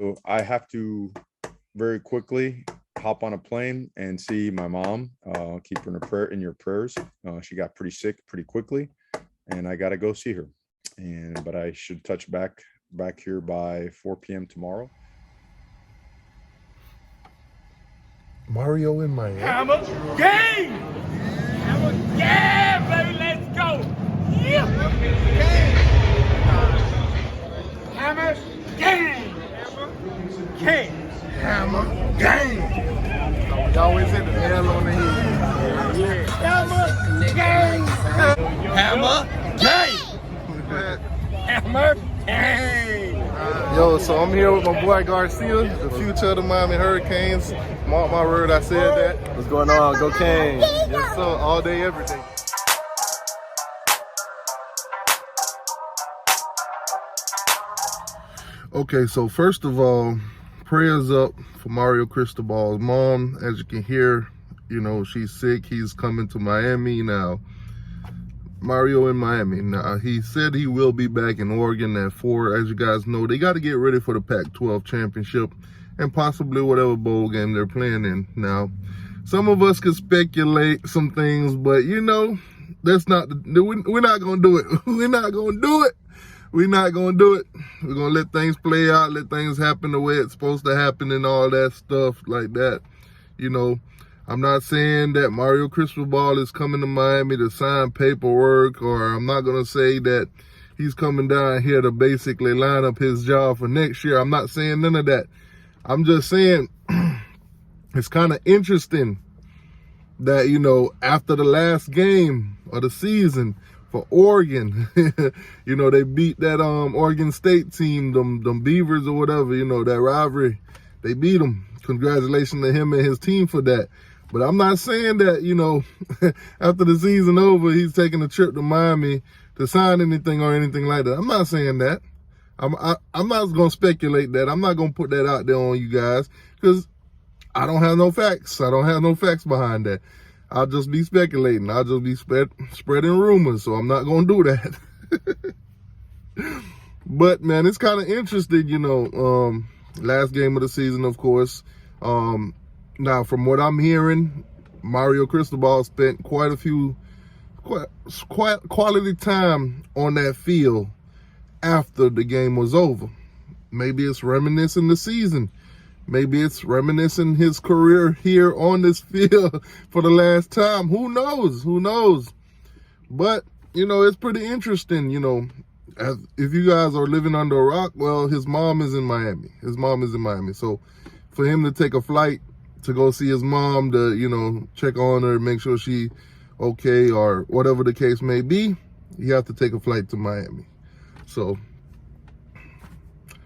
So I have to very quickly hop on a plane and see my mom. Keep her in your prayers. She got pretty sick pretty quickly, and I got to go see her. But I should touch back here by 4 p.m. tomorrow. Mario in Miami. Hammer game! Hammer game, baby, let's go! Yeah! Hammer game! Hammer game! We always hit the nail on the head. Hammer game! Hammer game! Hammer game! Yo, so I'm here with my boy Garcia, the future of the Miami Hurricanes. Mark my word, I said that. What's going on? Go Canes. Yes, sir. All day, every day. Okay, so first of all, prayers up for Mario Cristobal's mom. As you can hear, you know, she's sick. He's coming to Miami now. Mario in Miami. Now, he said he will be back in Oregon at 4. As you guys know, they got to get ready for the Pac-12 championship and possibly whatever bowl game they're playing in. Now, some of us could speculate some things, but you know, that's not, we're not going to do it. We're not going to do it. We're not going to do it. We're going to let things play out, let things happen the way it's supposed to happen and all that stuff like that. You know, I'm not saying that Mario Cristobal is coming to Miami to sign paperwork, or I'm not going to say that he's coming down here to basically line up his job for next year. I'm not saying none of that. I'm just saying it's kind of interesting that, you know, after the last game of the season for Oregon, you know, they beat that Oregon State team, them Beavers or whatever, you know, that rivalry. They beat them. Congratulations to him and his team for that. But I'm not saying that, you know, after the season over, he's taking a trip to Miami to sign anything or anything like that. I'm not saying that. I'm not going to speculate that. I'm not going to put that out there on you guys because I don't have no facts. I don't have no facts behind that. I'll just be speculating. I'll just be spreading rumors, so I'm not going to do that. But, man, it's kind of interesting, you know, last game of the season, of course. Now, from what I'm hearing, Mario Cristobal spent quite quality time on that field after the game was over. Maybe it's reminiscing the season. Maybe it's reminiscing his career here on this field for the last time. Who knows? Who knows? But, you know, it's pretty interesting, you know. If you guys are living under a rock, well, his mom is in Miami. His mom is in Miami. So for him to take a flight to go see his mom, to, you know, check on her, make sure she okay or whatever the case may be, you have to take a flight to Miami. So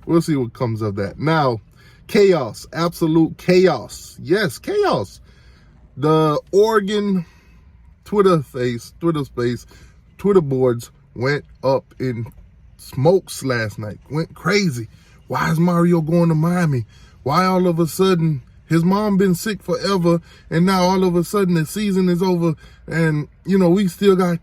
we'll see what comes of that. Now, chaos, absolute chaos. Yes, chaos. The Oregon Twitter boards went up in smokes last night. Went crazy. Why is Mario going to Miami? Why all of a sudden his mom been sick forever and now all of a sudden the season is over and, you know, we still got,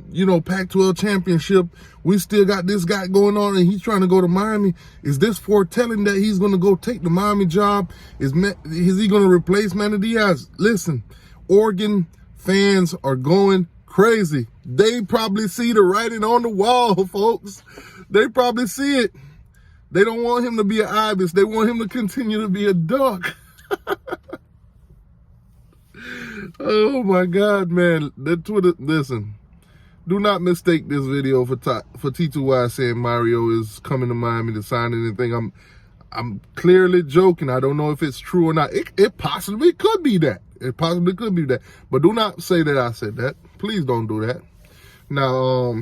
you know, Pac-12 championship. We still got this guy going on and he's trying to go to Miami. Is this foretelling that he's going to go take the Miami job? Is he going to replace Manny Diaz? Listen, Oregon fans are going crazy. They probably see the writing on the wall, folks. They probably see it. They don't want him to be an ibis. They want him to continue to be a duck. Oh my God, man. That Twitter, listen. Do not mistake this video for T2Y saying Mario is coming to Miami to sign anything. I'm clearly joking. I don't know if it's true or not. It possibly could be that. It possibly could be that. But do not say that I said that. Please don't do that. Now,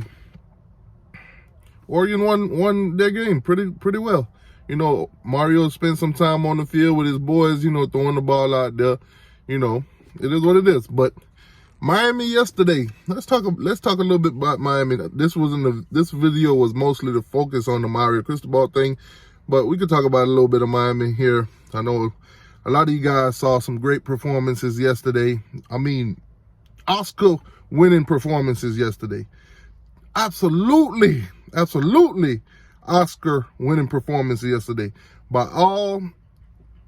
Oregon won their game pretty well. You know, Mario spent some time on the field with his boys, you know, throwing the ball out there. You know, it is what it is. But Miami yesterday. Let's talk a little bit about Miami. This video was mostly to focus on the Mario Cristobal thing, but we could talk about a little bit of Miami here. I know a lot of you guys saw some great performances yesterday. I mean, Oscar-winning performances yesterday. Absolutely Oscar-winning performance yesterday. by all,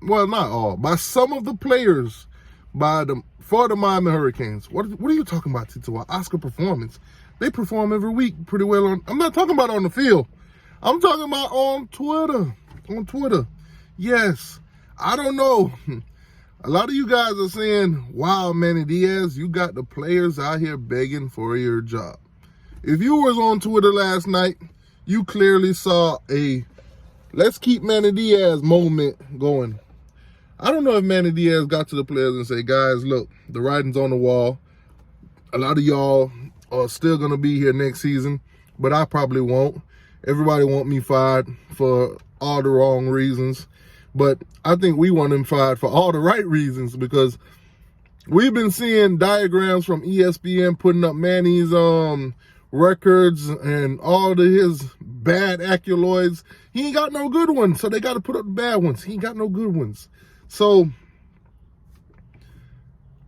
well, not all, by some of the players for the Miami Hurricanes. What are you talking about, Tito? Oscar performance. They perform every week pretty well I'm not talking about on the field. I'm talking about on Twitter. On Twitter. Yes. I don't know. A lot of you guys are saying, wow, Manny Diaz, you got the players out here begging for your job. If you was on Twitter last night, you clearly saw a let's keep Manny Diaz moment going. I don't know if Manny Diaz got to the players and say, guys, look, the writing's on the wall. A lot of y'all are still going to be here next season, but I probably won't. Everybody want me fired for all the wrong reasons. But I think we want him fired for all the right reasons, because we've been seeing diagrams from ESPN putting up Manny's records and all of his bad accolades. He ain't got no good ones, so they got to put up the bad ones. He ain't got no good ones. So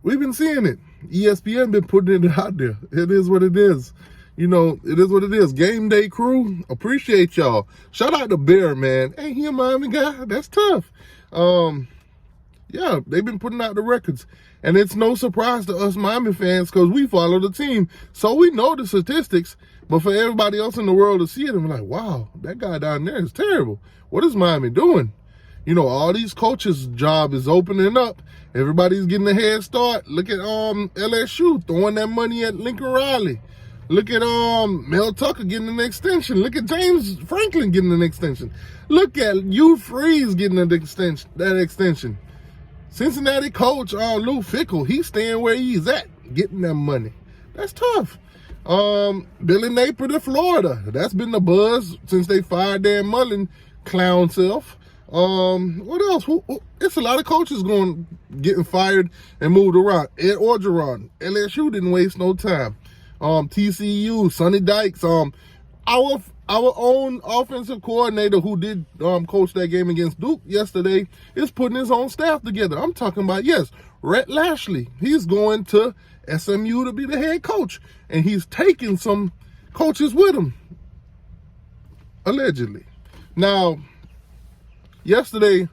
we've been seeing it. ESPN been putting it out there. It is what it is. You know, it is what it is. Game day crew, appreciate y'all. Shout out to Bear, man. Ain't he a Miami guy? That's tough. Yeah, they've been putting out the records. And it's no surprise to us Miami fans because we follow the team. So we know the statistics. But for everybody else in the world to see it and be like, wow, that guy down there is terrible. What is Miami doing? You know, all these coaches' job is opening up. Everybody's getting a head start. Look at LSU throwing that money at Lincoln Riley. Look at Mel Tucker getting an extension. Look at James Franklin getting an extension. Look at Hugh Freeze getting that extension. Cincinnati coach Lou Fickell, he's staying where he's at, getting that money. That's tough. Billy Napier to Florida. That's been the buzz since they fired Dan Mullen, clown self. What else? It's a lot of coaches getting fired and moved around. Ed Orgeron, LSU didn't waste no time. TCU, Sonny Dykes, our own offensive coordinator who did coach that game against Duke yesterday is putting his own staff together. I'm talking about, yes, Rhett Lashley. He's going to SMU to be the head coach, and he's taking some coaches with him, allegedly. Now, yesterday,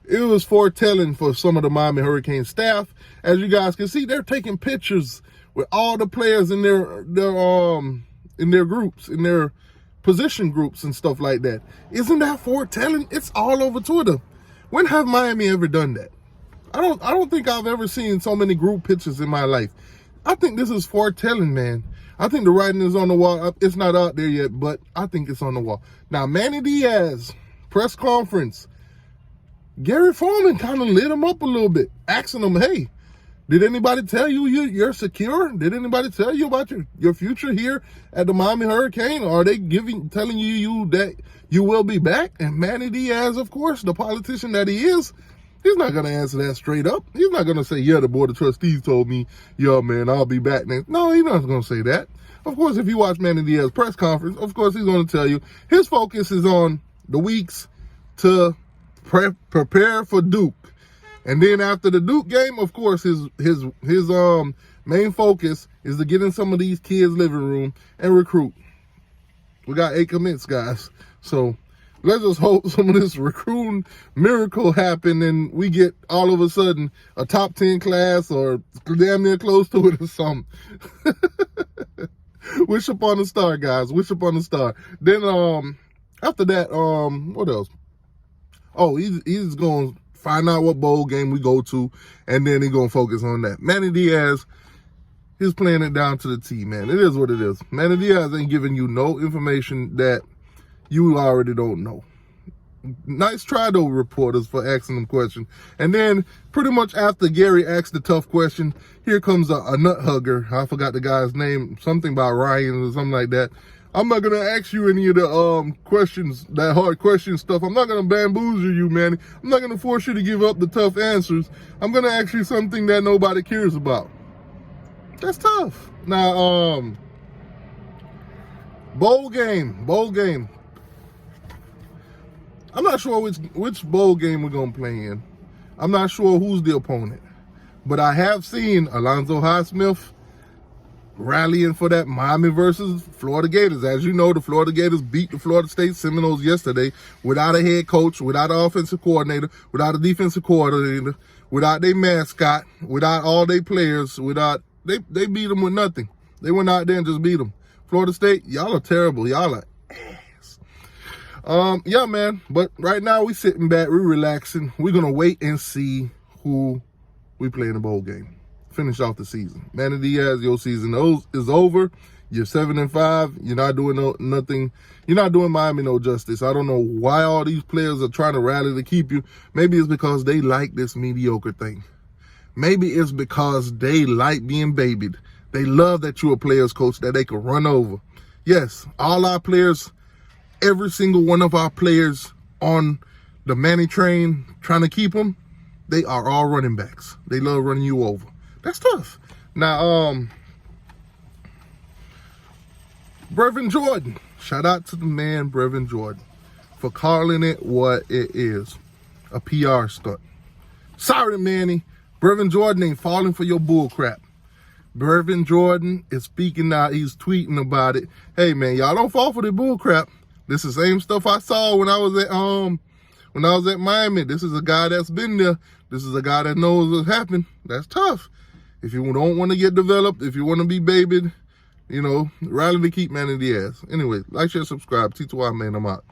it was foretelling for some of the Miami Hurricane staff. As you guys can see, they're taking pictures with all the players in their groups, in their position groups and stuff like that. Isn't that foretelling? It's all over Twitter. When have Miami ever done that? I don't think I've ever seen so many group pictures in my life. I think this is foretelling, man. I think the writing is on the wall. It's not out there yet, but I think it's on the wall. Now, Manny Diaz, press conference. Gary Foreman kind of lit him up a little bit, asking him, hey, did anybody tell you you're secure? Did anybody tell you about your future here at the Miami Hurricane? Are they telling you that you will be back? And Manny Diaz, of course, the politician that he is, he's not going to answer that straight up. He's not going to say, yeah, the board of trustees told me, yeah, man, I'll be back next. No, he's not going to say that. Of course, if you watch Manny Diaz's press conference, of course, he's going to tell you his focus is on the weeks to prepare for Duke. And then after the Duke game, of course, his main focus is to get in some of these kids' living room and recruit. We got 8 commits, guys. So let's just hope some of this recruiting miracle happen and we get all of a sudden a top 10 class or damn near close to it or something. Wish upon a star, guys. Wish upon a star. Then after that, what else? Oh, he's going to find out what bowl game we go to, and then he's going to focus on that. Manny Diaz, he's playing it down to the T, man. It is what it is. Manny Diaz ain't giving you no information that you already don't know. Nice try, though, reporters, for asking them questions. And then pretty much after Gary asked the tough question, here comes a nut hugger. I forgot the guy's name, something about Ryan or something like that. I'm not going to ask you any of the questions, that hard question stuff. I'm not going to bamboozle you, man. I'm not going to force you to give up the tough answers. I'm going to ask you something that nobody cares about. That's tough. Now, bowl game. I'm not sure which bowl game we're going to play in. I'm not sure who's the opponent. But I have seen Alonzo Highsmith rallying for that Miami versus Florida Gators. As you know, the Florida Gators beat the Florida State Seminoles yesterday without a head coach, without an offensive coordinator, without a defensive coordinator, without their mascot, without all their players, they beat them with nothing. They went out there and just beat them. Florida State, y'all are terrible. Y'all are ass. Yeah, man. But right now we sitting back, we're relaxing. We're gonna wait and see who we play in the bowl game. Finish off the season. Manny Diaz, your season is over. You're 7-5. You're not doing nothing. You're not doing Miami no justice. I don't know why all these players are trying to rally to keep you. Maybe it's because they like this mediocre thing. Maybe it's because they like being babied. They love that you're a players coach that they can run over. Yes, all our players, every single one of our players on the Manny train trying to keep them, they are all running backs. They love running you over. That's tough. Now, Brevin Jordan. Shout out to the man, Brevin Jordan, for calling it what it is, a PR stunt. Sorry, Manny. Brevin Jordan ain't falling for your bull crap. Brevin Jordan is speaking out. He's tweeting about it. Hey, man, y'all don't fall for the bull crap. This is the same stuff I saw when I was at Miami. This is a guy that's been there. This is a guy that knows what's happened. That's tough. If you don't want to get developed, if you want to be babied, you know, rally to keep Manny Diaz. Anyway, like, share, subscribe. T2I, man, I'm out.